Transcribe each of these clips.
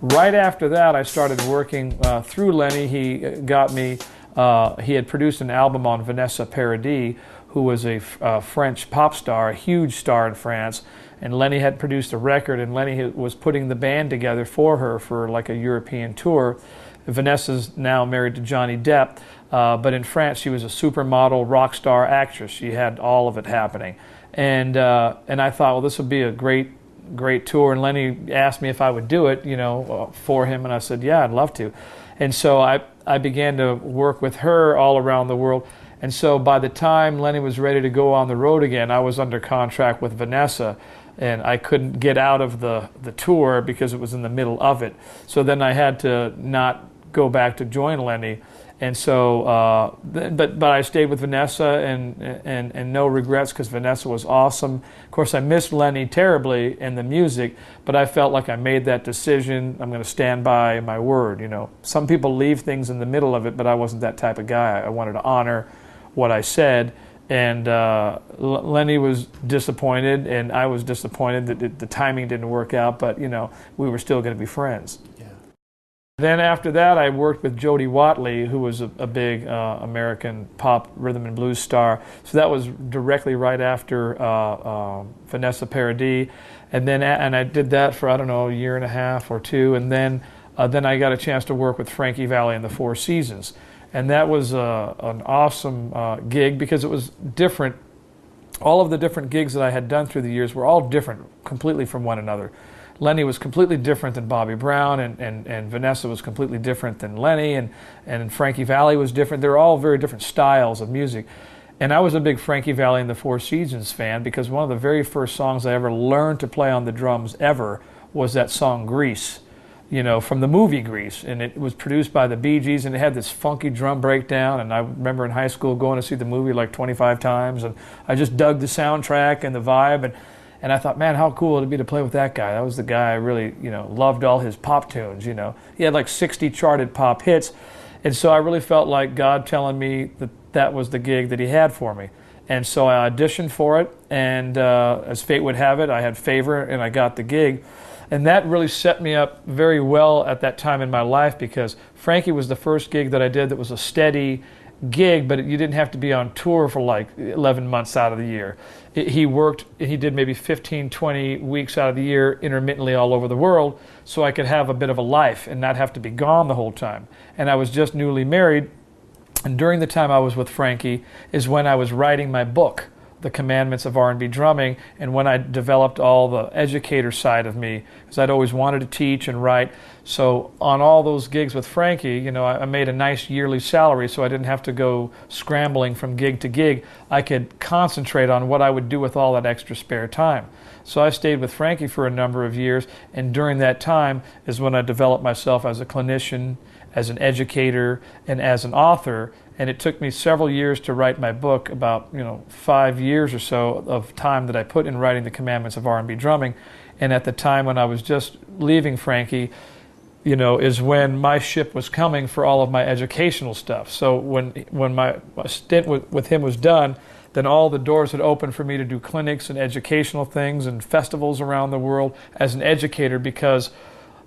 Right after that, I started working through Lenny. He got me, he had produced an album on Vanessa Paradis, who was a French pop star, a huge star in France. And Lenny had produced a record, and Lenny was putting the band together for her for like a European tour. Vanessa's now married to Johnny Depp, but in France she was a supermodel, rock star actress. She had all of it happening. And I thought, well, this would be a great tour. And Lenny asked me if I would do it, for him, and I said, yeah, I'd love to. And so I began to work with her all around the world. And so by the time Lenny was ready to go on the road again, I was under contract with Vanessa, and I couldn't get out of the tour because it was in the middle of it. So then I had to not go back to join Lenny. And so, but I stayed with Vanessa, and no regrets, because Vanessa was awesome. Of course, I missed Lenny terribly and the music, but I felt like I made that decision. I'm going to stand by my word. Some people leave things in the middle of it, but I wasn't that type of guy. I wanted to honor what I said. And Lenny was disappointed, and I was disappointed that the timing didn't work out, but we were still going to be friends. Yeah. Then after that, I worked with Jody Watley, who was a big American pop rhythm and blues star. So that was directly right after Vanessa Paradis, and I did that for, I don't know, a year and a half or two, and then I got a chance to work with Frankie Valli and the Four Seasons. And that was an awesome gig, because it was different. All of the different gigs that I had done through the years were all different completely from one another. Lenny was completely different than Bobby Brown, and Vanessa was completely different than Lenny, and Frankie Valli was different. They were all very different styles of music. And I was a big Frankie Valli and the Four Seasons fan, because one of the very first songs I ever learned to play on the drums ever was that song Grease. From the movie Grease, and it was produced by the Bee Gees, and it had this funky drum breakdown. And I remember in high school going to see the movie like 25 times, and I just dug the soundtrack and the vibe, and I thought, man, how cool would it be to play with that guy? That was the guy I really, loved all his pop tunes. He had like 60 charted pop hits, and so I really felt like God telling me that was the gig that He had for me. And so I auditioned for it, and as fate would have it, I had favor, and I got the gig. And that really set me up very well at that time in my life, because Frankie was the first gig that I did that was a steady gig, but you didn't have to be on tour for like 11 months out of the year. He did maybe 15, 20 weeks out of the year intermittently all over the world, so I could have a bit of a life and not have to be gone the whole time. And I was just newly married, and during the time I was with Frankie is when I was writing my book, The Commandments of R&B Drumming, and when I developed all the educator side of me, because I'd always wanted to teach and write. So on all those gigs with Frankie, I made a nice yearly salary, so I didn't have to go scrambling from gig to gig. I could concentrate on what I would do with all that extra spare time. So I stayed with Frankie for a number of years, and during that time is when I developed myself as a clinician, as an educator, and as an author. And it took me several years to write my book, about 5 years or so of time that I put in writing The Commandments of R&B Drumming. And at the time when I was just leaving Frankie, is when my ship was coming for all of my educational stuff. So when my stint with him was done, then all the doors had opened for me to do clinics and educational things and festivals around the world as an educator, because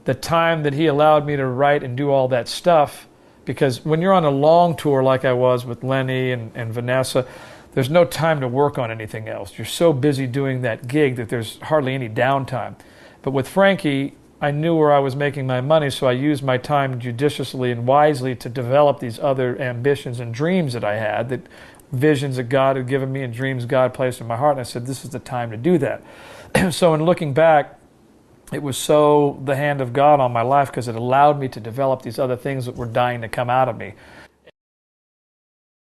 the time that he allowed me to write and do all that stuff, because when you're on a long tour like I was with Lenny and Vanessa, there's no time to work on anything else. You're so busy doing that gig that there's hardly any downtime. But with Frankie, I knew where I was making my money, so I used my time judiciously and wisely to develop these other ambitions and dreams that I had, that visions that God had given me and dreams God placed in my heart. And I said, this is the time to do that. So in looking back, it was so the hand of God on my life, because it allowed me to develop these other things that were dying to come out of me.